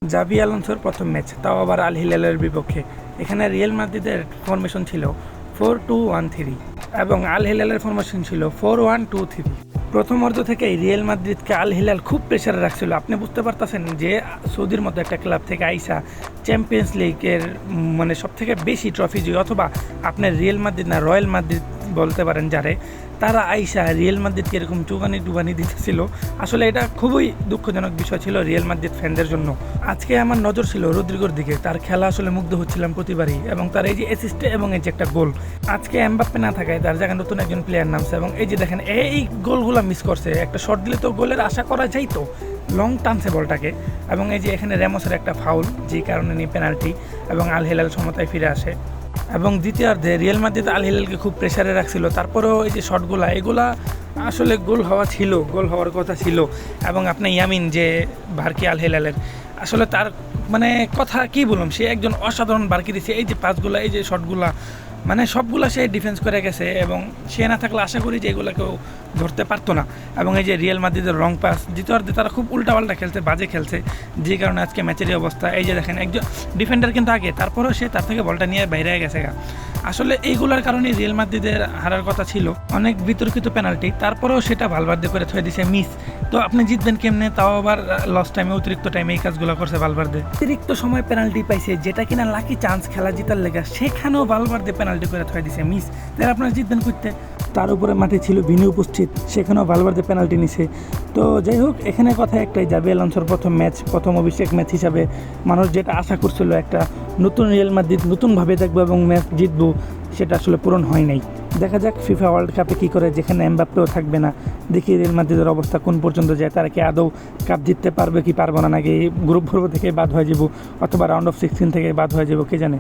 Xavi আলোনসোর প্রথম match, তাও আবার আল হিলালের বিপক্ষে। এখানে রিয়াল মাদ্রিদের ফরমেশন ছিল 4-2-1-3 এবং আল হিলালের ফরমেশন ছিল 4-1-2-3। প্রথম অর্ধ থেকেই রিয়াল মাদ্রিদকে আল হিলাল খুব প্রেশারে রাখছিল। আপনি বুঝতে পারতেছেন যে সৌদির মতো একটা ক্লাব থেকে আইসা চ্যাম্পিয়ন্স লিগের মানে সব থেকে বেশি ট্রফি জয়ী, অথবা আপনার রিয়াল মাদ্রিদ না রয়্যাল মাদ্রিদ বলতে পারেন যারে, তারা আইসা রিয়াল মাদ্রিদকে এরকম টুবানি দিতেছিল। আসলে এটা খুবই দুঃখজনক বিষয় ছিল রিয়াল মাদ্রিদ ফ্যানদের জন্য। আজকে আমার নজর ছিল রদ্রিগোর দিকে, তার খেলা আসলে মুগ্ধ হচ্ছিলাম প্রতিবারই, এবং তার এই যে অ্যাসিস্ট এবং এই যে একটা গোল। আজকে এমবাপ্পে না থাকায় তার জায়গায় নতুন একজন প্লেয়ার নামছে, এবং এই যে দেখেন এই গোলগুলো মিস করছে। একটা শট দিলে তো গোলের আশা করা যাইতো, লং টানছে বলটাকে। এবং এই যে এখানে র্যামোসের একটা ফাউল, যে কারণে নিয়ে পেনাল্টি, এবং আল হিলাল সমতায় ফিরে আসে। এবং দ্বিতীয়ার্ধে রিয়াল মাদ্রিদ আল হিলালকে খুব প্রেশারে রাখছিল। তারপরেও এই যে শটগুলা, এগুলা আসলে গোল হওয়ার কথা ছিল। এবং আপনি ইয়ামিন যে বারকি আল হিলালের, আসলে তার মানে কথা কি বললাম, সে একজন অসাধারণ বারকি দিচ্ছে। এই যে পাসগুলা, এই যে শটগুলা, মানে সবগুলা সে ডিফেন্স করে গেছে, এবং সে না থাকলে আশা করি যে এগুলো কেউ ধরতে পারতো না। এবং এই যে রিয়াল মাদ্রিদের রং পাস, দ্বিতীয়ার্ধে তারা খুব উল্টাপাল্টা খেলছে, বাজে খেলছে, যে কারণে আজকে ম্যাচের এই অবস্থা। এই যে দেখেন একজন ডিফেন্ডার কিন্তু আগে, তারপরেও সে তার থেকে বলটা নিয়ে বাইরে গেছে গা। আসলে এইগুলোর কারণে রিয়াল মাদ্রিদের হারার কথা ছিল। অনেক বিতর্কিত পেনাল্টি, তারপরেও সেটা ভালভার্দে করে থয়ে দিছে মিস। তো আপনি জিতবেন কেমনে, তাও আবার লস টাইমে, অতিরিক্ত টাইমে এই কাজগুলো করছে ভালভার্দে। অতিরিক্ত সময় পেনাল্টি পাইছে, যেটা কিনা লাকি চান্স খেলা জিতার লেগা, সেখানেও ভালভার্দে পেনাল্টি করে থয়ে দিছে মিস। তাহলে আপনারা জিতবেন করতে। তার উপরে মাঠে ছিল ভিনি উপস্থিত, সেখানেও ভালভার্দে পেনাল্টি নিছে। তো যাই হোক, এখানে কথা একটাই, জাভি আলোনসোর প্রথম ম্যাচ, প্রথম অভিষেক ম্যাচ হিসাবে মানুষ যেটা আশা করছিল, একটা নতুন রিয়াল মাদ্রিদ নতুনভাবে দেখবো এবং ম্যাচ জিতবো, সেটা আসলে পূরণ হয় নাই। দেখা যাক ফিফা ওয়ার্ল্ড কাপে কী করে, যেখানে এমবাপ্পেও থাকবে না। দেখি রিয়াল মাদ্রিদের অবস্থা কোন পর্যন্ত যায়, তারা কি আদৌ কাপ জিততে পারবে কি পারবো না, নাকি গ্রুপ পর্ব থেকে বাদ হয়ে যাবো, অথবা রাউন্ড অফ 16 থেকে বাদ হয়ে যাবো, কে জানে।